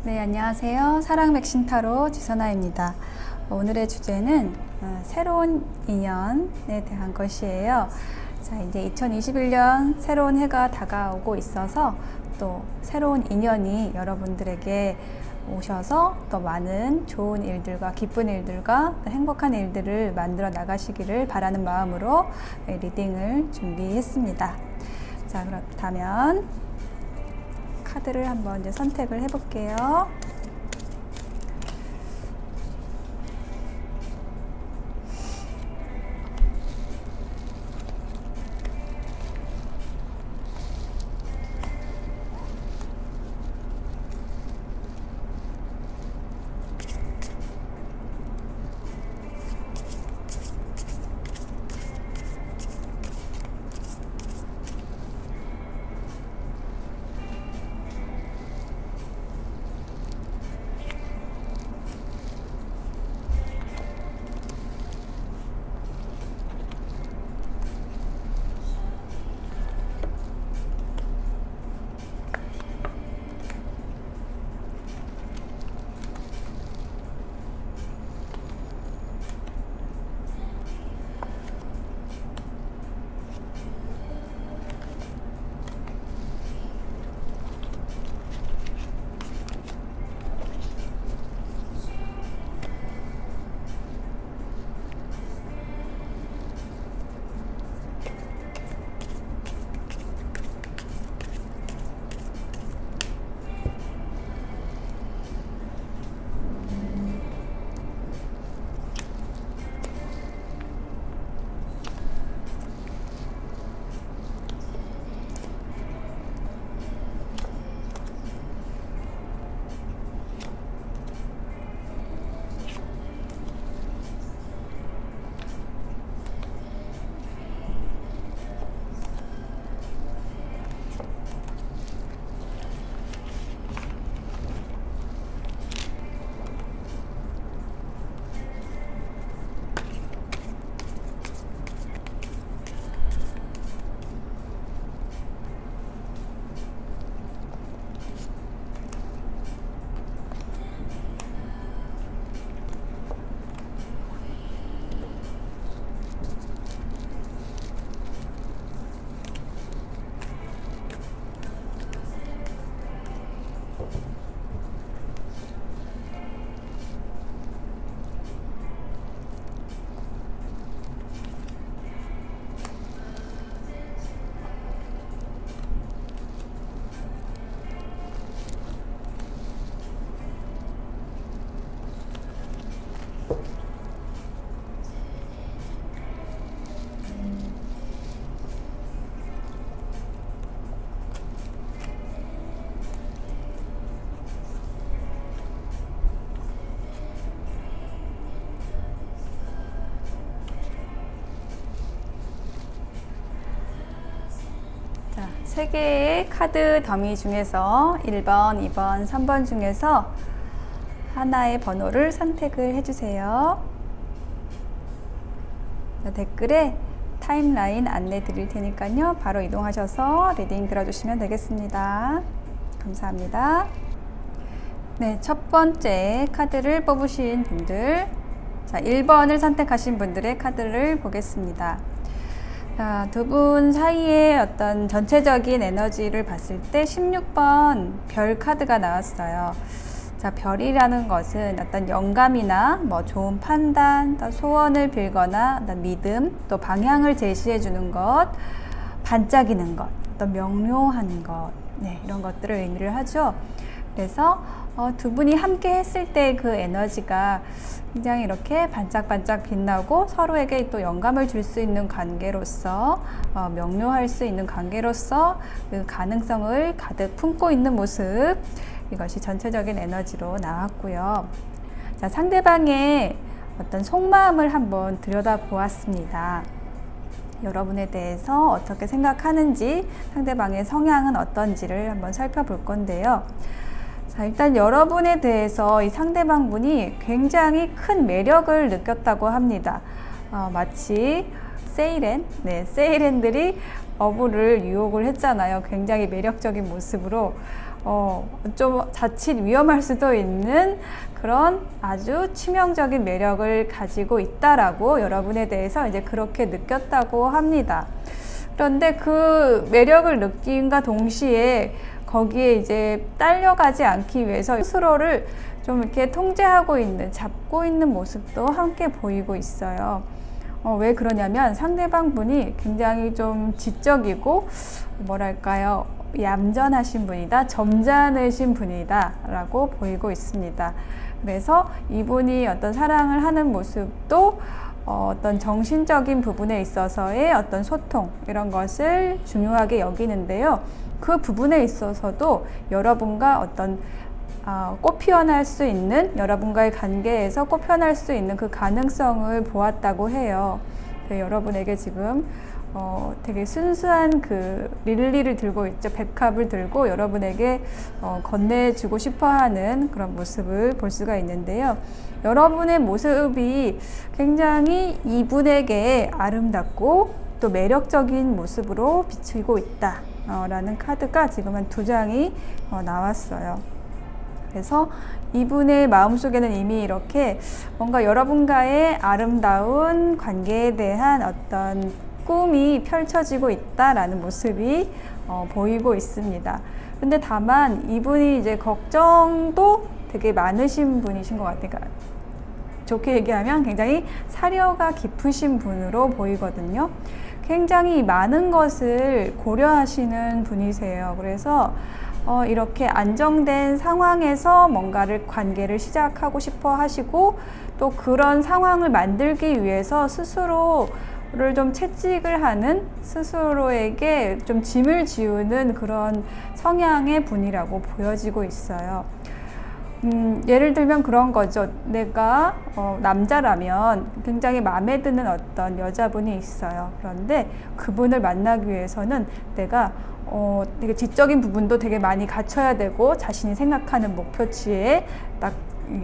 네, 안녕하세요. 사랑 백신 타로 지선아입니다. 오늘의 주제는 새로운 인연에 대한 것이에요. 자, 이제 2021년 새로운 해가 다가오고 있어서 또 새로운 인연이 여러분들에게 오셔서 또 많은 좋은 일들과 기쁜 일들과 행복한 일들을 만들어 나가시기를 바라는 마음으로 리딩을 준비했습니다. 자, 그렇다면 카드를 한번 이제 선택을 해볼게요. 세 개의 카드 더미 중에서 1번, 2번, 3번 중에서 하나의 번호를 선택을 해주세요. 댓글에 타임라인 안내 드릴 테니까요. 바로 이동하셔서 리딩 들어주시면 되겠습니다. 감사합니다. 네, 첫 번째 카드를 뽑으신 분들, 자, 1번을 선택하신 분들의 카드를 보겠습니다. 두 분 사이의 어떤 전체적인 에너지를 봤을 때 16번 별 카드가 나왔어요. 자, 별이라는 것은 어떤 영감이나 뭐 좋은 판단, 또 소원을 빌거나 어떤 믿음, 또 방향을 제시해 주는 것, 반짝이는 것, 또 명료한 것, 네, 이런 것들을 의미를 하죠. 그래서 두 분이 함께 했을 때 그 에너지가 굉장히 이렇게 반짝반짝 빛나고 서로에게 또 영감을 줄 수 있는 관계로서 명료할 수 있는 관계로서 그 가능성을 가득 품고 있는 모습, 이것이 전체적인 에너지로 나왔고요. 자, 상대방의 어떤 속마음을 한번 들여다보았습니다. 여러분에 대해서 어떻게 생각하는지, 상대방의 성향은 어떤지를 한번 살펴볼 건데요. 자, 일단 여러분에 대해서 이 상대방 분이 굉장히 큰 매력을 느꼈다고 합니다. 마치 세이렌들이 어부를 유혹을 했잖아요. 굉장히 매력적인 모습으로 좀 자칫 위험할 수도 있는 그런 아주 치명적인 매력을 가지고 있다라고 여러분에 대해서 이제 그렇게 느꼈다고 합니다. 그런데 그 매력을 느낀과 동시에 거기에 이제 딸려가지 않기 위해서 스스로를 좀 이렇게 통제하고 있는, 잡고 있는 모습도 함께 보이고 있어요. 왜 그러냐면 상대방 분이 굉장히 좀 지적이고 뭐랄까요, 얌전하신 분이다, 점잖으신 분이다 라고 보이고 있습니다. 그래서 이분이 어떤 사랑을 하는 모습도 어떤 정신적인 부분에 있어서의 어떤 소통, 이런 것을 중요하게 여기는데요. 그 부분에 있어서도 여러분과 어떤 꽃 피어날 수 있는, 여러분과의 관계에서 꽃 피어날 수 있는 그 가능성을 보았다고 해요. 여러분에게 지금 되게 순수한 그 릴리를 들고 있죠. 백합을 들고 여러분에게 건네주고 싶어 하는 그런 모습을 볼 수가 있는데요. 여러분의 모습이 굉장히 이분에게 아름답고 또 매력적인 모습으로 비추고 있다 라는 카드가 지금 한 2장이 나왔어요. 그래서 이분의 마음속에는 이미 이렇게 뭔가 여러분과의 아름다운 관계에 대한 어떤 꿈이 펼쳐지고 있다라는 모습이 보이고 있습니다. 근데 다만 이분이 이제 걱정도 되게 많으신 분이신 것 같아요. 그러니까 좋게 얘기하면 굉장히 사려가 깊으신 분으로 보이거든요. 굉장히 많은 것을 고려하시는 분이세요. 그래서 이렇게 안정된 상황에서 뭔가를 관계를 시작하고 싶어 하시고, 또 그런 상황을 만들기 위해서 스스로를 좀 채찍을 하는, 스스로에게 좀 짐을 지우는 그런 성향의 분이라고 보여지고 있어요. 예를 들면 그런 거죠. 내가 남자라면 굉장히 마음에 드는 어떤 여자분이 있어요. 그런데 그분을 만나기 위해서는 내가 되게 지적인 부분도 되게 많이 갖춰야 되고, 자신이 생각하는 목표치에 딱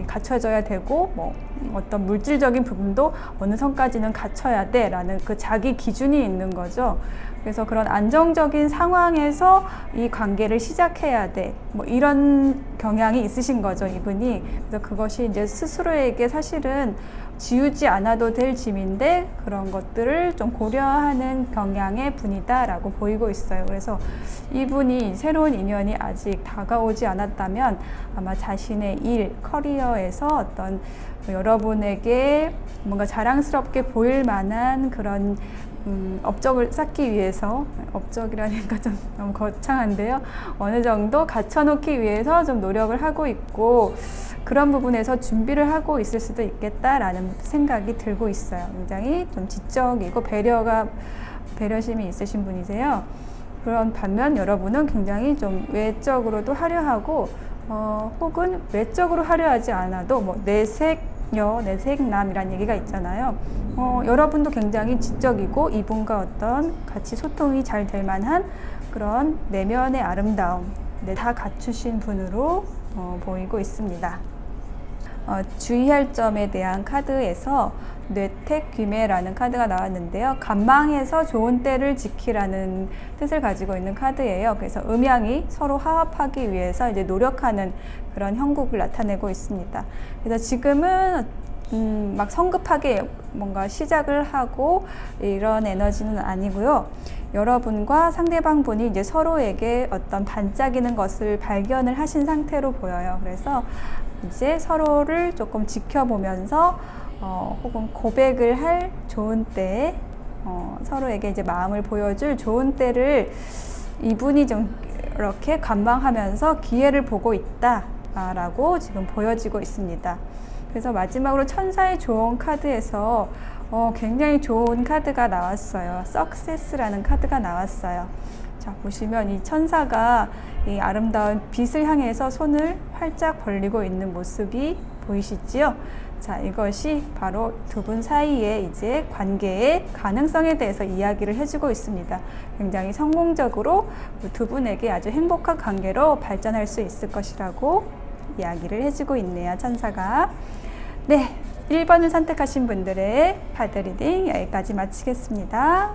갖춰져야 되고, 뭐 어떤 물질적인 부분도 어느 선까지는 갖춰야 돼 라는 그 자기 기준이 있는 거죠. 그래서 그런 안정적인 상황에서 이 관계를 시작해야 돼, 뭐 이런 경향이 있으신 거죠, 이분이. 그래서 그것이 이제 스스로에게 사실은 지우지 않아도 될 짐인데 그런 것들을 좀 고려하는 경향의 분이다라고 보이고 있어요. 그래서 이분이 새로운 인연이 아직 다가오지 않았다면 아마 자신의 일, 커리어에서 어떤 여러분에게 뭔가 자랑스럽게 보일 만한 그런 업적을 쌓기 위해서, 업적이라니까 좀 너무 거창한데요. 어느 정도 갖춰놓기 위해서 좀 노력을 하고 있고, 그런 부분에서 준비를 하고 있을 수도 있겠다라는 생각이 들고 있어요. 굉장히 좀 지적이고 배려심이 있으신 분이세요. 그런 반면 여러분은 굉장히 좀 외적으로도 화려하고, 혹은 외적으로 화려하지 않아도 뭐 내색녀, 내색남이란 얘기가 있잖아요. 여러분도 굉장히 지적이고 이분과 어떤 같이 소통이 잘 될 만한 그런 내면의 아름다움, 다 갖추신 분으로 보이고 있습니다. 주의할 점에 대한 카드에서 뇌택귀매라는 카드가 나왔는데요. 간망해서 좋은 때를 지키라는 뜻을 가지고 있는 카드예요. 그래서 음양이 서로 화합하기 위해서 이제 노력하는 그런 형국을 나타내고 있습니다. 그래서 지금은 막 성급하게 뭔가 시작을 하고 이런 에너지는 아니고요. 여러분과 상대방 분이 이제 서로에게 어떤 반짝이는 것을 발견을 하신 상태로 보여요. 그래서 이제 서로를 조금 지켜보면서 혹은 고백을 할 좋은 때, 서로에게 이제 마음을 보여줄 좋은 때를 이분이 좀 이렇게 관망하면서 기회를 보고 있다라고 지금 보여지고 있습니다. 그래서 마지막으로 천사의 조언 카드에서 굉장히 좋은 카드가 나왔어요. Success라는 카드가 나왔어요. 자, 보시면 이 천사가 이 아름다운 빛을 향해서 손을 활짝 벌리고 있는 모습이 보이시지요? 자, 이것이 바로 두 분 사이에 이제 관계의 가능성에 대해서 이야기를 해주고 있습니다. 굉장히 성공적으로 두 분에게 아주 행복한 관계로 발전할 수 있을 것이라고 이야기를 해주고 있네요, 천사가. 네, 1번을 선택하신 분들의 카드 리딩 여기까지 마치겠습니다.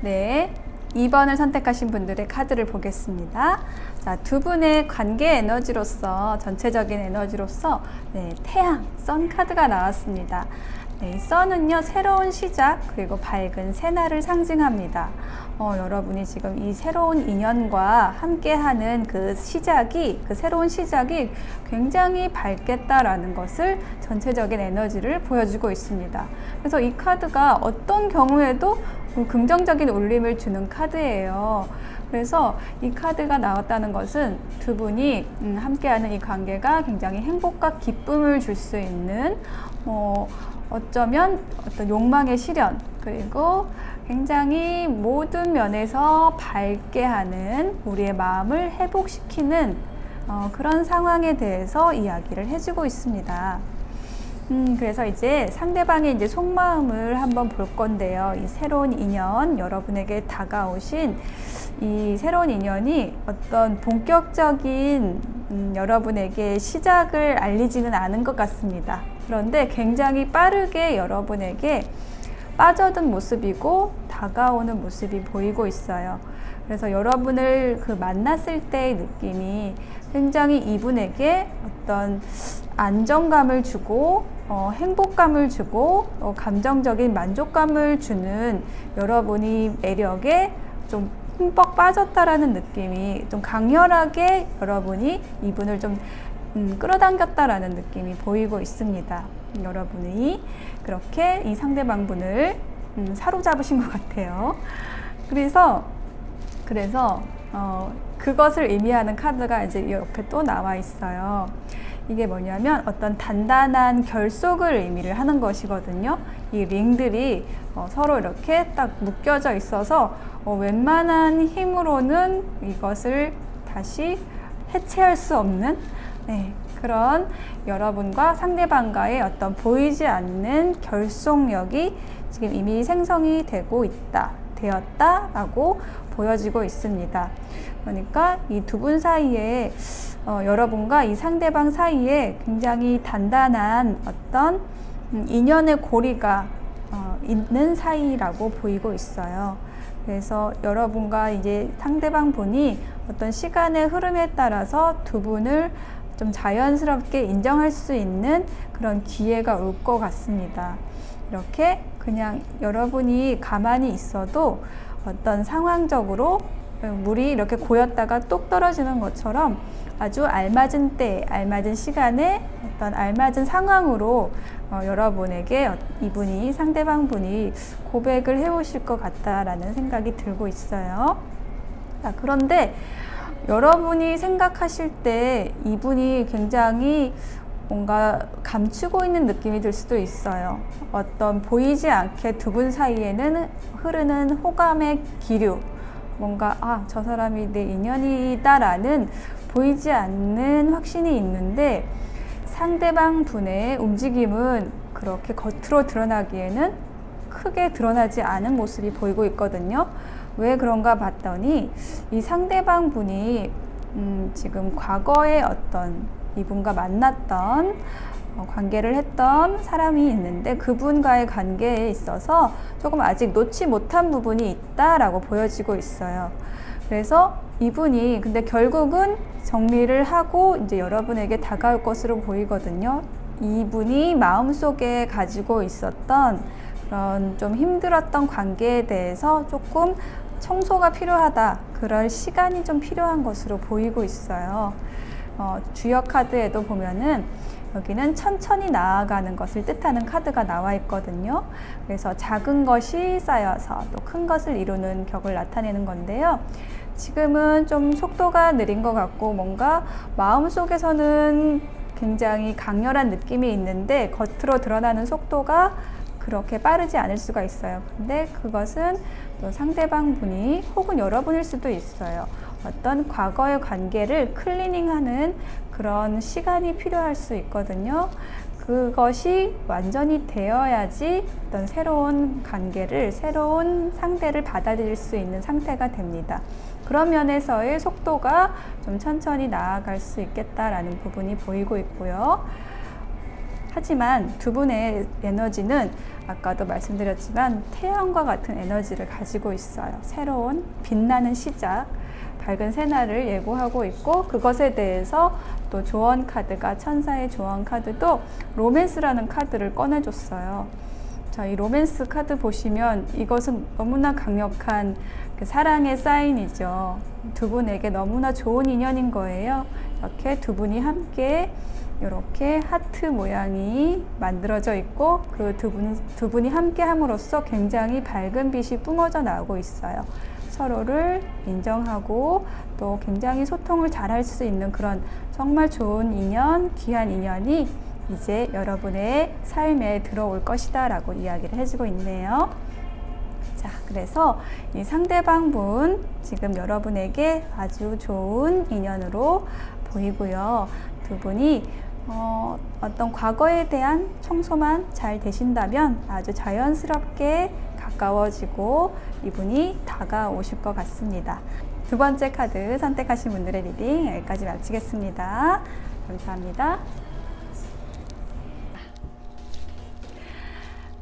네, 2번을 선택하신 분들의 카드를 보겠습니다. 자, 두 분의 관계 에너지로서, 전체적인 에너지로서 태양, 선 카드가 나왔습니다. 이 선은요, 새로운 시작 그리고 밝은 새날을 상징합니다. 여러분이 지금 이 새로운 인연과 함께하는 그 새로운 시작이 굉장히 밝겠다라는 것을 전체적인 에너지를 보여주고 있습니다. 그래서 이 카드가 어떤 경우에도 긍정적인 울림을 주는 카드예요. 그래서 이 카드가 나왔다는 것은 두 분이 함께하는 이 관계가 굉장히 행복과 기쁨을 줄 수 있는 어쩌면 어떤 욕망의 실현, 그리고 굉장히 모든 면에서 밝게 하는, 우리의 마음을 회복시키는 그런 상황에 대해서 이야기를 해주고 있습니다. 그래서 이제 상대방의 이제 속마음을 한번 볼 건데요. 이 새로운 인연, 여러분에게 다가오신 이 새로운 인연이 어떤 본격적인 여러분에게 시작을 알리지는 않은 것 같습니다. 그런데 굉장히 빠르게 여러분에게 빠져든 모습이고 다가오는 모습이 보이고 있어요. 그래서 여러분을 만났을 때의 느낌이 굉장히 이분에게 어떤 안정감을 주고 행복감을 주고 감정적인 만족감을 주는, 여러분이 매력에 좀 흠뻑 빠졌다라는 느낌이, 좀 강렬하게 여러분이 이분을 좀 끌어당겼다라는 느낌이 보이고 있습니다. 여러분이 그렇게 이 상대방분을 사로잡으신 것 같아요. 그래서 그것을 의미하는 카드가 이제 옆에 또 나와 있어요. 이게 뭐냐면 어떤 단단한 결속을 의미를 하는 것이거든요. 이 링들이 서로 이렇게 딱 묶여져 있어서 웬만한 힘으로는 이것을 다시 해체할 수 없는 그런 여러분과 상대방과의 어떤 보이지 않는 결속력이 지금 이미 생성이 되었다라고 보여지고 있습니다. 그러니까 이 두 분 사이에 여러분과 이 상대방 사이에 굉장히 단단한 어떤 인연의 고리가 있는 사이라고 보이고 있어요. 그래서 여러분과 이제 상대방 분이 어떤 시간의 흐름에 따라서 두 분을 좀 자연스럽게 인정할 수 있는 그런 기회가 올 것 같습니다. 이렇게 그냥 여러분이 가만히 있어도 어떤 상황적으로 물이 이렇게 고였다가 똑 떨어지는 것처럼 아주 알맞은 때, 알맞은 시간에 어떤 알맞은 상황으로 여러분에게 이분이, 상대방 분이 고백을 해오실 것 같다라는 생각이 들고 있어요. 자, 그런데 여러분이 생각하실 때 이분이 굉장히 뭔가 감추고 있는 느낌이 들 수도 있어요. 어떤 보이지 않게 두 분 사이에는 흐르는 호감의 기류, 뭔가 저 사람이 내 인연이다라는 보이지 않는 확신이 있는데, 상대방 분의 움직임은 그렇게 겉으로 드러나기에는 크게 드러나지 않은 모습이 보이고 있거든요. 왜 그런가 봤더니 이 상대방 분이 지금 과거에 어떤 이분과 만났던 관계를 했던 사람이 있는데, 그분과의 관계에 있어서 조금 아직 놓지 못한 부분이 있다라고 보여지고 있어요. 그래서 이분이 근데 결국은 정리를 하고 이제 여러분에게 다가올 것으로 보이거든요. 이분이 마음속에 가지고 있었던 그런 좀 힘들었던 관계에 대해서 조금 청소가 필요하다, 그럴 시간이 좀 필요한 것으로 보이고 있어요. 주역 카드에도 보면은 여기는 천천히 나아가는 것을 뜻하는 카드가 나와 있거든요. 그래서 작은 것이 쌓여서 또 큰 것을 이루는 격을 나타내는 건데요. 지금은 좀 속도가 느린 것 같고, 뭔가 마음속에서는 굉장히 강렬한 느낌이 있는데 겉으로 드러나는 속도가 그렇게 빠르지 않을 수가 있어요. 근데 그것은 또 상대방 분이 혹은 여러분일 수도 있어요. 어떤 과거의 관계를 클리닝하는 그런 시간이 필요할 수 있거든요. 그것이 완전히 되어야지 어떤 새로운 관계를, 새로운 상대를 받아들일 수 있는 상태가 됩니다. 그런 면에서의 속도가 좀 천천히 나아갈 수 있겠다라는 부분이 보이고 있고요. 하지만 두 분의 에너지는 아까도 말씀드렸지만 태양과 같은 에너지를 가지고 있어요. 새로운 빛나는 시작, 밝은 새날을 예고하고 있고, 그것에 대해서 또 조언 카드가, 천사의 조언 카드도 로맨스라는 카드를 꺼내줬어요. 자, 이 로맨스 카드 보시면 이것은 너무나 강력한 그 사랑의 사인이죠. 두 분에게 너무나 좋은 인연인 거예요. 이렇게 두 분이 함께 이렇게 하트 모양이 만들어져 있고, 그 두 분이 함께 함으로써 굉장히 밝은 빛이 뿜어져 나오고 있어요. 서로를 인정하고 또 굉장히 소통을 잘 할 수 있는 그런 정말 좋은 인연, 귀한 인연이 이제 여러분의 삶에 들어올 것이다 라고 이야기를 해주고 있네요. 자, 그래서 이 상대방 분 지금 여러분에게 아주 좋은 인연으로 보이고요. 두 분이 어떤 과거에 대한 청소만 잘 되신다면 아주 자연스럽게 가까워지고 이분이 다가오실 것 같습니다. 두 번째 카드 선택하신 분들의 리딩 여기까지 마치겠습니다. 감사합니다.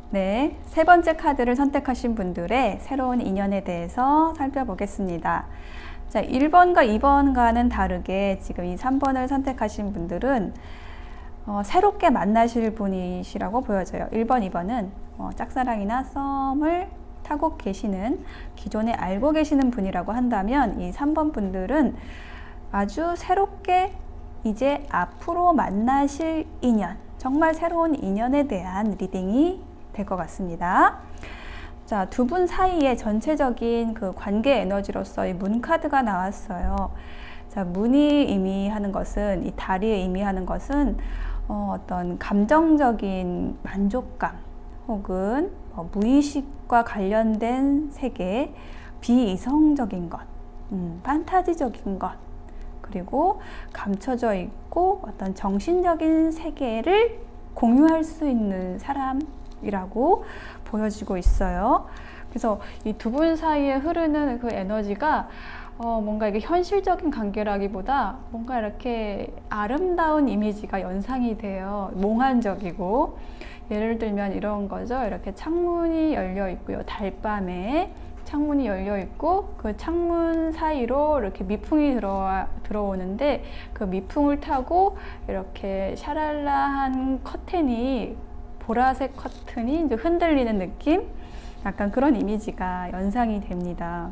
네, 세 번째 카드를 선택하신 분들의 새로운 인연에 대해서 살펴보겠습니다. 자, 1번과 2번과는 다르게 지금 이 3번을 선택하신 분들은 새롭게 만나실 분이시라고 보여져요. 1번, 2번은 짝사랑이나 썸을 타고 계시는, 기존에 알고 계시는 분이라고 한다면, 이 3번 분들은 아주 새롭게 이제 앞으로 만나실 인연, 정말 새로운 인연에 대한 리딩이 될 것 같습니다. 자, 두 분 사이의 전체적인 그 관계 에너지로서 이 문 카드가 나왔어요. 자, 문이 의미하는 것은, 이 달이 의미하는 것은 어떤 감정적인 만족감 혹은 무의식과 관련된 세계, 비이성적인 것, 판타지적인 것, 그리고 감춰져 있고 어떤 정신적인 세계를 공유할 수 있는 사람이라고 보여지고 있어요. 그래서 이 두 분 사이에 흐르는 그 에너지가 뭔가 이게 현실적인 관계라기보다 뭔가 이렇게 아름다운 이미지가 연상이 돼요. 몽환적이고, 예를 들면 이런 거죠. 이렇게 창문이 열려 있고요. 달밤에 창문이 열려 있고, 그 창문 사이로 이렇게 미풍이 들어오는데, 그 미풍을 타고 이렇게 샤랄라한 커튼이, 보라색 커튼이 이제 흔들리는 느낌? 약간 그런 이미지가 연상이 됩니다.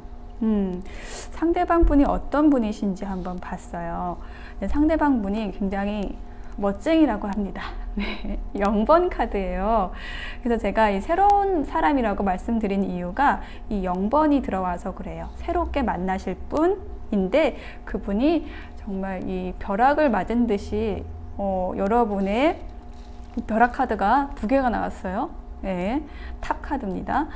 상대방 분이 어떤 분이신지 한번 봤어요. 상대방 분이 굉장히 멋쟁이라고 합니다. 네, 0번 카드예요. 그래서 제가 이 새로운 사람이라고 말씀드린 이유가 이 0번이 들어와서 그래요. 새롭게 만나실 분인데 그분이 정말 이 벼락을 맞은 듯이 여러분의 벼락 카드가 2개가 나왔어요. 네, 탑 카드입니다.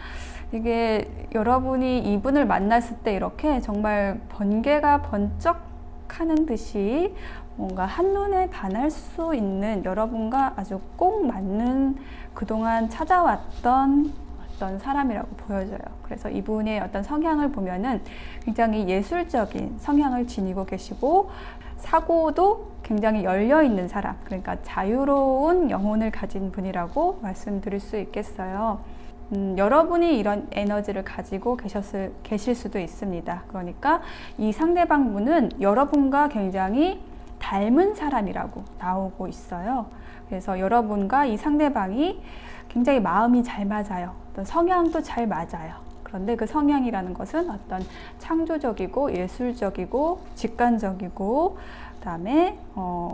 이게 여러분이 이분을 만났을 때 이렇게 정말 번개가 번쩍하는 듯이 뭔가 한눈에 반할 수 있는, 여러분과 아주 꼭 맞는 그동안 찾아왔던 어떤 사람이라고 보여져요. 그래서 이분의 어떤 성향을 보면은 굉장히 예술적인 성향을 지니고 계시고, 사고도 굉장히 열려있는 사람, 그러니까 자유로운 영혼을 가진 분이라고 말씀드릴 수 있겠어요. 여러분이 이런 에너지를 가지고 계실 수도 있습니다. 그러니까 이 상대방 분은 여러분과 굉장히 닮은 사람이라고 나오고 있어요. 그래서 여러분과 이 상대방이 굉장히 마음이 잘 맞아요. 어떤 성향도 잘 맞아요. 그런데 그 성향이라는 것은 어떤 창조적이고 예술적이고 직관적이고, 그다음에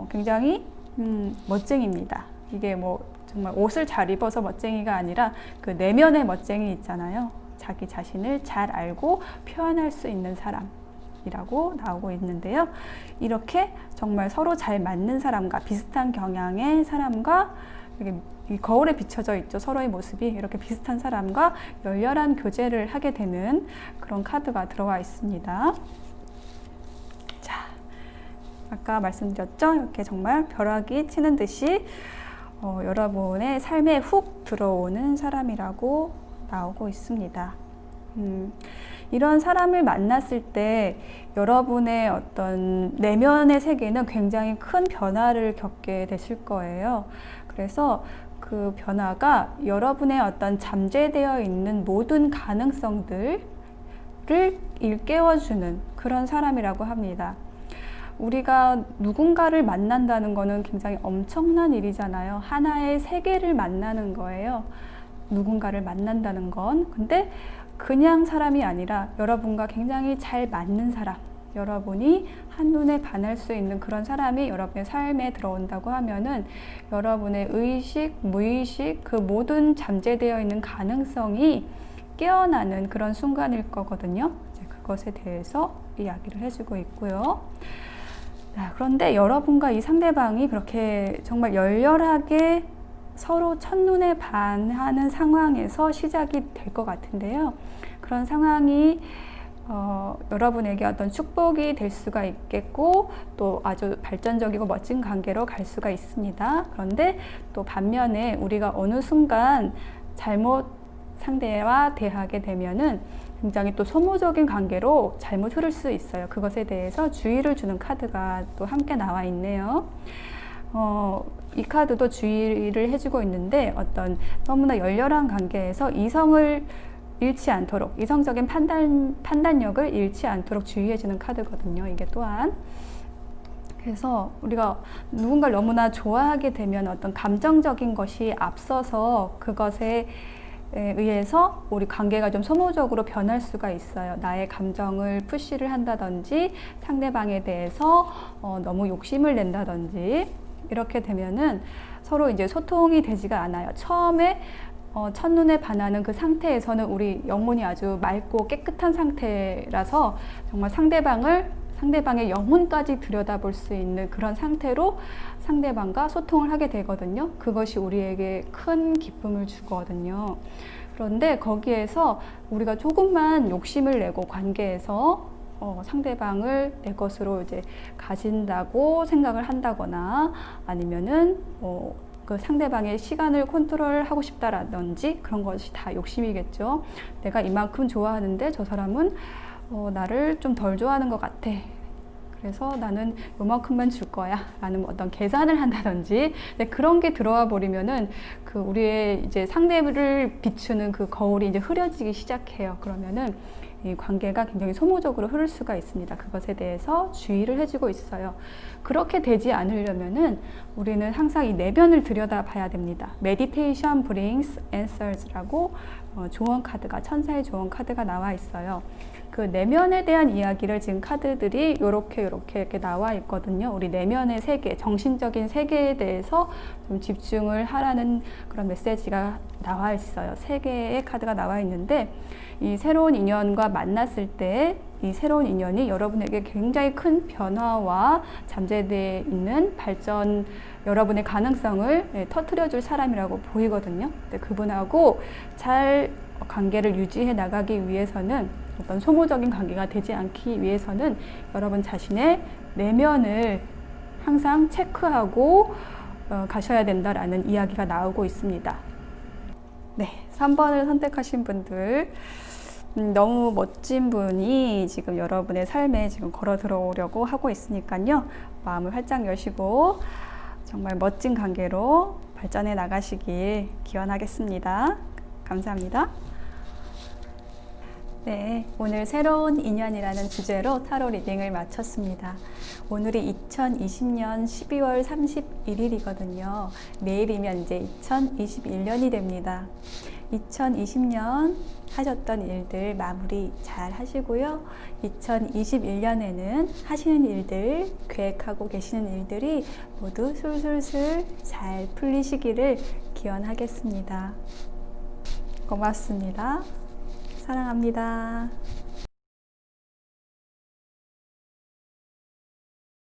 굉장히 멋쟁입니다. 이게 뭐 정말 옷을 잘 입어서 멋쟁이가 아니라 그 내면의 멋쟁이 있잖아요. 자기 자신을 잘 알고 표현할 수 있는 사람이라고 나오고 있는데요. 이렇게 정말 서로 잘 맞는 사람과, 비슷한 경향의 사람과, 이렇게 이 거울에 비춰져 있죠. 서로의 모습이 이렇게 비슷한 사람과 열렬한 교제를 하게 되는 그런 카드가 들어와 있습니다. 자, 아까 말씀드렸죠. 이렇게 정말 벼락이 치는 듯이 여러분의 삶에 훅 들어오는 사람이라고 나오고 있습니다. 이런 사람을 만났을 때 여러분의 어떤 내면의 세계는 굉장히 큰 변화를 겪게 되실 거예요. 그래서 그 변화가 여러분의 어떤 잠재되어 있는 모든 가능성들을 일깨워주는 그런 사람이라고 합니다. 우리가 누군가를 만난다는 거는 굉장히 엄청난 일이잖아요. 하나의 세계를 만나는 거예요. 누군가를 만난다는 건. 근데 그냥 사람이 아니라 여러분과 굉장히 잘 맞는 사람, 여러분이 한눈에 반할 수 있는 그런 사람이 여러분의 삶에 들어온다고 하면은 여러분의 의식, 무의식, 그 모든 잠재되어 있는 가능성이 깨어나는 그런 순간일 거거든요. 이제 그것에 대해서 이야기를 해주고 있고요. 그런데 여러분과 이 상대방이 그렇게 정말 열렬하게 서로 첫눈에 반하는 상황에서 시작이 될 것 같은데요. 그런 상황이 여러분에게 어떤 축복이 될 수가 있겠고 또 아주 발전적이고 멋진 관계로 갈 수가 있습니다. 그런데 또 반면에 우리가 어느 순간 잘못 상대와 대하게 되면은 굉장히 또 소모적인 관계로 잘못 흐를 수 있어요. 그것에 대해서 주의를 주는 카드가 또 함께 나와 있네요. 이 카드도 주의를 해주고 있는데 어떤 너무나 열렬한 관계에서 이성을 잃지 않도록, 이성적인 판단력을 잃지 않도록 주의해주는 카드거든요. 이게 또한. 그래서 우리가 누군가를 너무나 좋아하게 되면 어떤 감정적인 것이 앞서서 그것에 의해서 우리 관계가 좀 소모적으로 변할 수가 있어요. 나의 감정을 푸시를 한다든지 상대방에 대해서 너무 욕심을 낸다든지 이렇게 되면은 서로 이제 소통이 되지가 않아요. 처음에 첫눈에 반하는 그 상태에서는 우리 영혼이 아주 맑고 깨끗한 상태라서 정말 상대방의 영혼까지 들여다볼 수 있는 그런 상태로 상대방과 소통을 하게 되거든요. 그것이 우리에게 큰 기쁨을 주거든요. 그런데 거기에서 우리가 조금만 욕심을 내고 관계에서 상대방을 내 것으로 이제 가진다고 생각을 한다거나 아니면은 그 상대방의 시간을 컨트롤하고 싶다라든지 그런 것이 다 욕심이겠죠. 내가 이만큼 좋아하는데 저 사람은 나를 좀 덜 좋아하는 것 같아. 그래서 나는 요만큼만 줄 거야 라는 어떤 계산을 한다든지 그런 게 들어와 버리면은 그 우리의 이제 상대를 비추는 그 거울이 이제 흐려지기 시작해요. 그러면은 이 관계가 굉장히 소모적으로 흐를 수가 있습니다. 그것에 대해서 주의를 해주고 있어요. 그렇게 되지 않으려면은 우리는 항상 이 내면을 들여다 봐야 됩니다. Meditation brings answers라고 조언 카드가, 천사의 조언 카드가 나와 있어요. 그 내면에 대한 이야기를 지금 카드들이 이렇게 나와 있거든요. 우리 내면의 세계, 정신적인 세계에 대해서 좀 집중을 하라는 그런 메시지가 나와 있어요. 세 개의 카드가 나와 있는데 이 새로운 인연과 만났을 때 이 새로운 인연이 여러분에게 굉장히 큰 변화와 잠재되어 있는 발전, 여러분의 가능성을 터뜨려 줄 사람이라고 보이거든요. 근데 그분하고 잘 관계를 유지해 나가기 위해서는 어떤 소모적인 관계가 되지 않기 위해서는 여러분 자신의 내면을 항상 체크하고 가셔야 된다라는 이야기가 나오고 있습니다. 네, 3번을 선택하신 분들 너무 멋진 분이 지금 여러분의 삶에 지금 걸어 들어오려고 하고 있으니까요. 마음을 활짝 여시고 정말 멋진 관계로 발전해 나가시길 기원하겠습니다. 감사합니다. 네, 오늘 새로운 인연이라는 주제로 타로 리딩을 마쳤습니다. 오늘이 2020년 12월 31일이거든요. 내일이면 이제 2021년이 됩니다. 2020년 하셨던 일들 마무리 잘 하시고요. 2021년에는 하시는 일들, 계획하고 계시는 일들이 모두 술술술 잘 풀리시기를 기원하겠습니다. 고맙습니다. 사랑합니다.